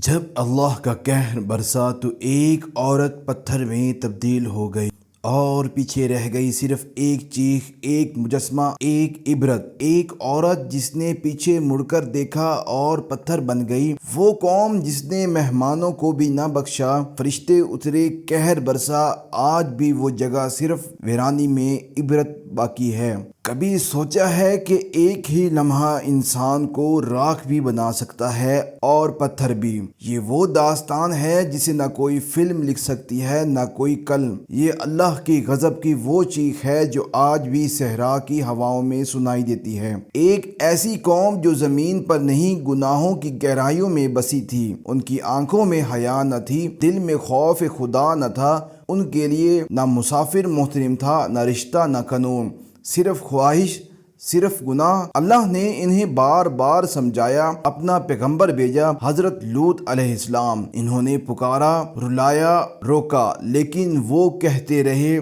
جب اللہ کا قہر برسا تو ایک عورت پتھر میں تبدیل ہو گئی اور پیچھے رہ گئی صرف ایک چیخ، ایک مجسمہ، ایک عبرت۔ ایک عورت جس نے پیچھے مڑ کر دیکھا اور پتھر بن گئی، وہ قوم جس نے مہمانوں کو بھی نہ بخشا، فرشتے اترے، قہر برسا، آج بھی وہ جگہ صرف ویرانی میں عبرت باقی ہے۔ کبھی سوچا ہے کہ ایک ہی لمحہ انسان کو راکھ بھی بنا سکتا ہے اور پتھر بھی؟ یہ وہ داستان ہے جسے نہ کوئی فلم لکھ سکتی ہے، نہ کوئی قلم۔ یہ اللہ کی غضب کی وہ چیخ ہے جو آج بھی صحرا کی ہواؤں میں سنائی دیتی ہے۔ ایک ایسی قوم جو زمین پر نہیں، گناہوں کی گہرائیوں میں بسی تھی۔ ان کی آنکھوں میں حیا نہ تھی، دل میں خوف خدا نہ تھا۔ ان کے لیے نہ مسافر محترم تھا، نہ رشتہ، نہ قانون، صرف خواہش، صرف گناہ۔ اللہ نے انہیں بار بار سمجھایا، اپنا پیغمبر بھیجا، حضرت لوط علیہ السلام۔ انہوں نے پکارا، رلایا، روکا، لیکن وہ کہتے رہے،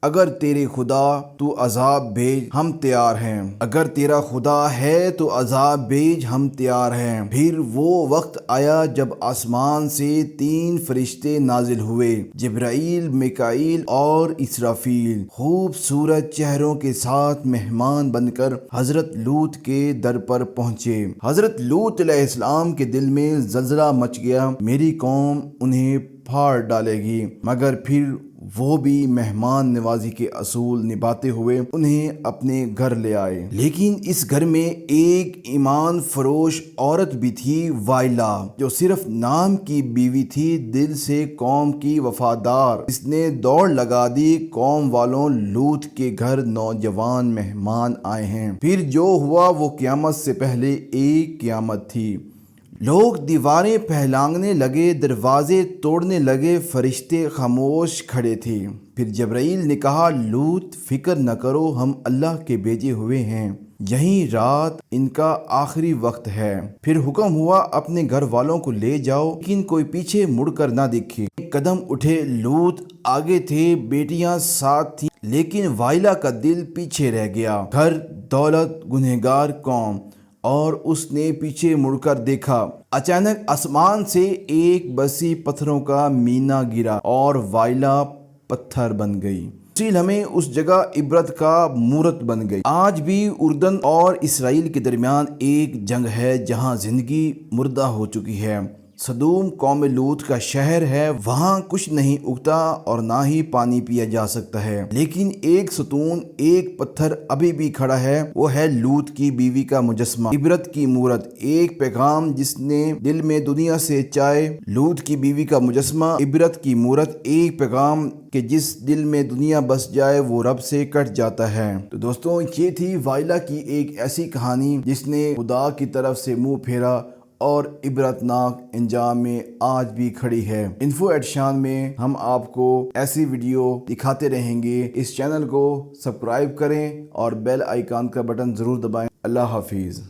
اگر تیرے خدا تو عذاب بھیج، ہم تیار ہیں۔ اگر تیرا خدا ہے تو عذاب بھیج، ہم تیار ہیں۔ پھر وہ وقت آیا جب آسمان سے 3 فرشتے نازل ہوئے، جبرائیل، میکائیل اور اسرافیل، خوبصورت چہروں کے ساتھ مہمان بن کر حضرت لوط کے در پر پہنچے۔ حضرت لوط علیہ السلام کے دل میں زلزلہ مچ گیا، میری قوم انہیں پھاڑ ڈالے گی، مگر پھر وہ بھی مہمان نوازی کے اصول نبھاتے ہوئے انہیں اپنے گھر لے آئے۔ لیکن اس گھر میں ایک ایمان فروش عورت بھی تھی، وائلا، جو صرف نام کی بیوی تھی، دل سے قوم کی وفادار۔ اس نے دوڑ لگا دی، قوم والوں، لوط کے گھر نوجوان مہمان آئے ہیں۔ پھر جو ہوا وہ قیامت سے پہلے ایک قیامت تھی۔ لوگ دیواریں پھیلانگنے لگے، دروازے توڑنے لگے، فرشتے خاموش کھڑے تھے۔ پھر جبرائیل نے کہا، لوط، فکر نہ کرو، ہم اللہ کے بھیجے ہوئے ہیں، یہیں رات ان کا آخری وقت ہے۔ پھر حکم ہوا، اپنے گھر والوں کو لے جاؤ، لیکن کوئی پیچھے مڑ کر نہ دیکھے۔ ایک قدم اٹھے، لوط آگے تھے، بیٹیاں ساتھ تھیں، لیکن وائلا کا دل پیچھے رہ گیا۔ گھر، دولت، گنہگار قوم، اور اس نے پیچھے مڑ کر دیکھا۔ اچانک آسمان سے ایک بسی پتھروں کا مینا گرا اور وائلا پتھر بن گئی۔ اسی لمحے اس جگہ عبرت کا مورت بن گئی۔ آج بھی اردن اور اسرائیل کے درمیان ایک جنگ ہے جہاں زندگی مردہ ہو چکی ہے۔ سدوم قوم لوط کا شہر ہے، وہاں کچھ نہیں اگتا اور نہ ہی پانی پیا جا سکتا ہے، لیکن ایک ستون، ایک پتھر ابھی بھی کھڑا ہے، وہ ہے لوط کی بیوی کا مجسمہ، عبرت کی مورت، ایک پیغام جس نے دل میں دنیا سے چائے۔ لوط کی بیوی کا مجسمہ، عبرت کی مورت، ایک پیغام کہ جس دل میں دنیا بس جائے وہ رب سے کٹ جاتا ہے۔ تو دوستوں، یہ تھی وائلا کی ایک ایسی کہانی جس نے خدا کی طرف سے منہ پھیرا اور عبرتناک انجام میں آج بھی کھڑی ہے۔ info@شان میں ہم آپ کو ایسی ویڈیو دکھاتے رہیں گے۔ اس چینل کو سبسکرائب کریں اور بیل آئیکن کا بٹن ضرور دبائیں۔ اللہ حافظ۔